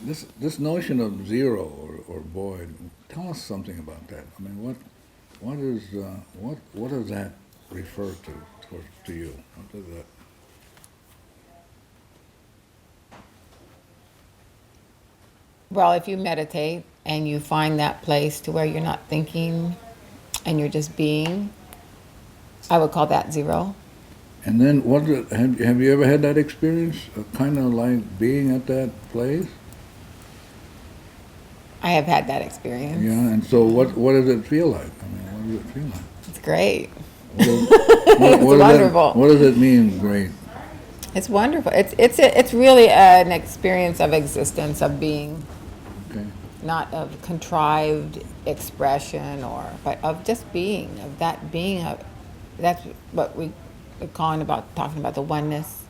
This notion of zero or void, tell us something about that. I mean, what does that refer to you? What does that? Well, if you meditate and you find that place to where you're not thinking and you're just being, I would call that zero. And then have you ever had that experience, kind of like being at that place? I have had that experience. Yeah. And so what does it feel like? I mean, what does it feel like? It's great. What does, It's wonderful. what does it mean, great? It's wonderful. It's really an experience of existence, of being, Okay. not of contrived expression but of just being, of that being. That's what we are talking about the oneness.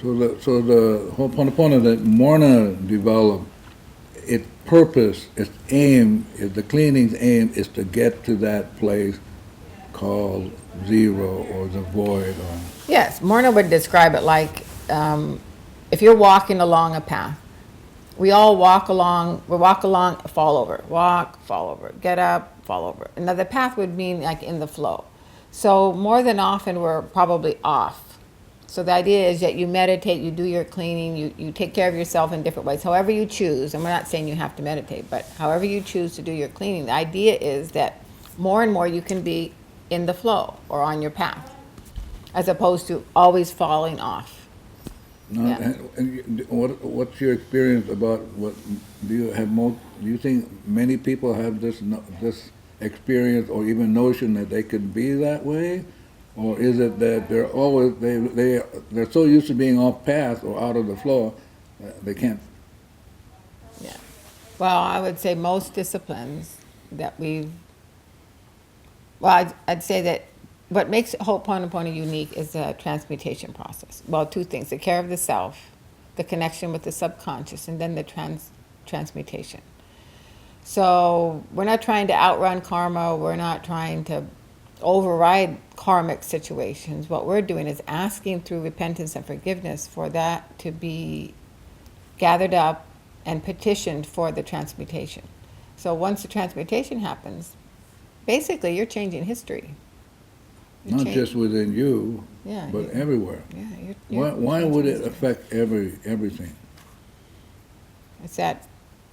So the Ho'oponopono that Morna developed, its purpose, its aim, the cleaning's aim is to get to that place called zero or the void. Or Yes, Morna would describe it like if you're walking along a path. We all walk along, fall over, walk, fall over, get up, fall over. Now the path would mean like in the flow. So more than often we're probably off. So the idea is that you meditate, you do your cleaning, you take care of yourself in different ways, however you choose. And we're not saying you have to meditate, but however you choose to do your cleaning, the idea is that more and more you can be in the flow or on your path, as opposed to always falling off. now, Yeah. what's your experience about what do you have? Do you think many people have this experience or even notion that they could be that way, or is it that they're so used to being off path or out of the flow that they can't? Yeah. Well, I would say most disciplines that I'd say that what makes Ho'oponopono unique is the transmutation process. Well, two things: the care of the self, the connection with the subconscious, and then the transmutation. So we're not trying to outrun karma. We're not trying to override karmic situations. What we're doing is asking through repentance and forgiveness for that to be gathered up and petitioned for the transmutation. So once the transmutation happens, basically you're changing history. You're Not just within you, Yeah, but everywhere. Yeah, Why would it affect everything? It's that,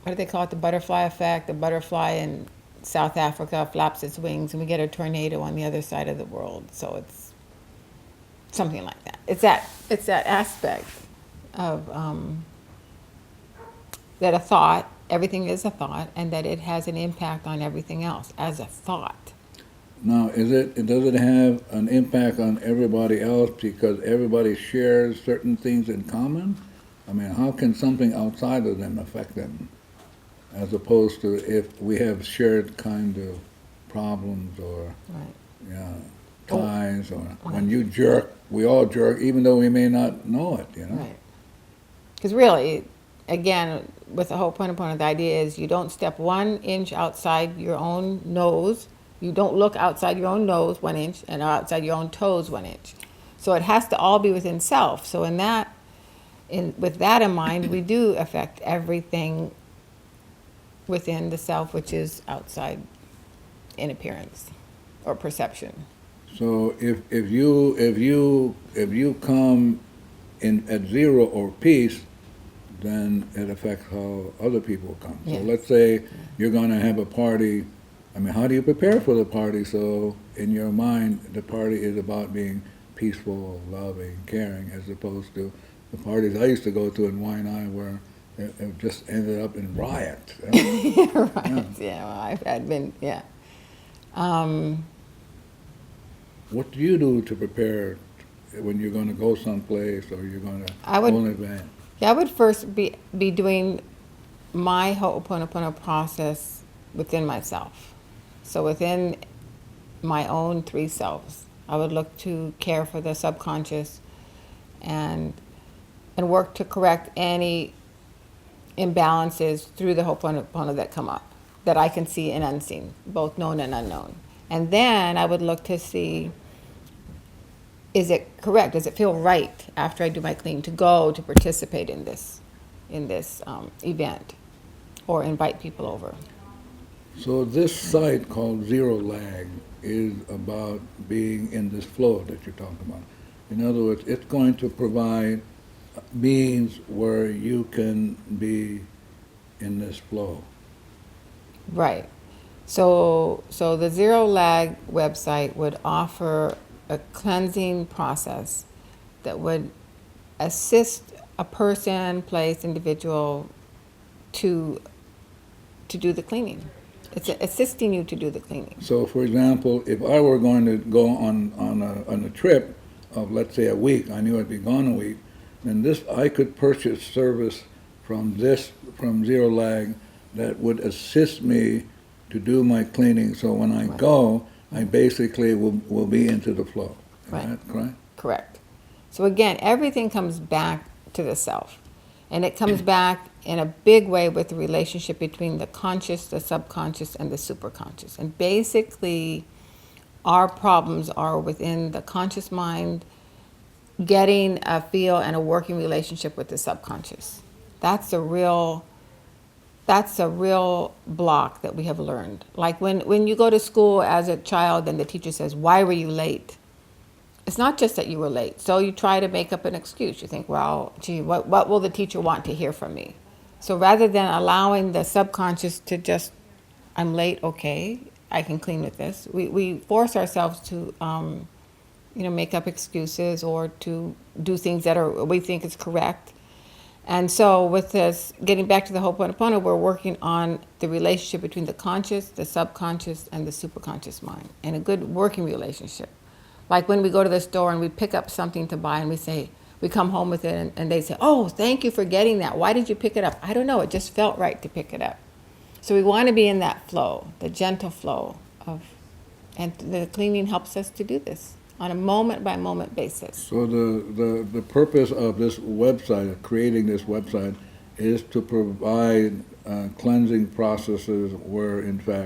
what do they call it, the butterfly effect? The butterfly in South Africa flaps its wings and we get a tornado on the other side of the world. So it's something like that. It's that aspect of that a thought, everything is a thought, and that it has an impact on everything else as a thought. Now, does it have an impact on everybody else because everybody shares certain things in common? I mean, how can something outside of them affect them, as opposed to if we have shared kind of problems or Right. yeah, ties, or when you jerk, we all jerk, even though we may not know it, you know? Right. Because really, again, with the Ho'oponopono, the idea is you don't step 1 inch outside your own nose. You don't look outside your own nose 1 inch and outside your own toes 1 inch. So it has to all be within self. So with that in mind, we do affect everything within the self, which is outside in appearance or perception. So if you come in at zero or peace, then it affects how other people come. So Yes. let's say you're going to have a party. I mean, how do you prepare for the party? So in your mind, the party is about being peaceful, loving, caring, as opposed to the parties I used to go to in Waianae where it just ended up in riot. Right. Yeah. Well, I've had been. Yeah. What do you do to prepare when you're going to go someplace or you're going to I would- go in advance? Yeah, I would first be doing my Ho'oponopono process within myself. So within my own 3 selves, I would look to care for the subconscious and work to correct any imbalances through the Ho'oponopono that come up, that I can see and unseen, both known and unknown. And then I would look to see, is it correct? Does it feel right after I do my clean to go to participate in this? in this event or invite people over. So this site called Zerolag is about being in this flow that you're talking about. In other words, it's going to provide means where you can be in this flow. Right. So the Zero Lag website would offer a cleansing process that would assist a person, place, individual to do the cleaning. It's assisting you to do the cleaning. So, for example, if I were going to go on a trip of, let's say, a week, I knew I'd be gone a week, then I could purchase service from Zerolag that would assist me to do my cleaning. So when I go, I basically will be into the flow. Is that correct? Correct. So again, everything comes back to the self. And it comes back in a big way with the relationship between the conscious, the subconscious, and the superconscious. And basically, our problems are within the conscious mind getting a feel and a working relationship with the subconscious. That's a real block that we have learned. Like when you go to school as a child and the teacher says, "Why were you late?" It's not just that you were late. So you try to make up an excuse. You think, well, gee, what will the teacher want to hear from me? So rather than allowing the subconscious to just, I'm late, okay, I can clean with this, we force ourselves to make up excuses or to do things that we think is correct. And so with this, getting back to the Ho'oponopono, we're working on the relationship between the conscious, the subconscious, and the superconscious mind, and a good working relationship. Like when we go to the store and we pick up something to buy and we come home with it and they say, "Oh, thank you for getting that. Why did you pick it up?" I don't know, it just felt right to pick it up. So we want to be in that flow, the gentle flow and the cleaning helps us to do this on a moment-by-moment basis. So the purpose of this website, of creating this website, is to provide cleansing processes where, in fact,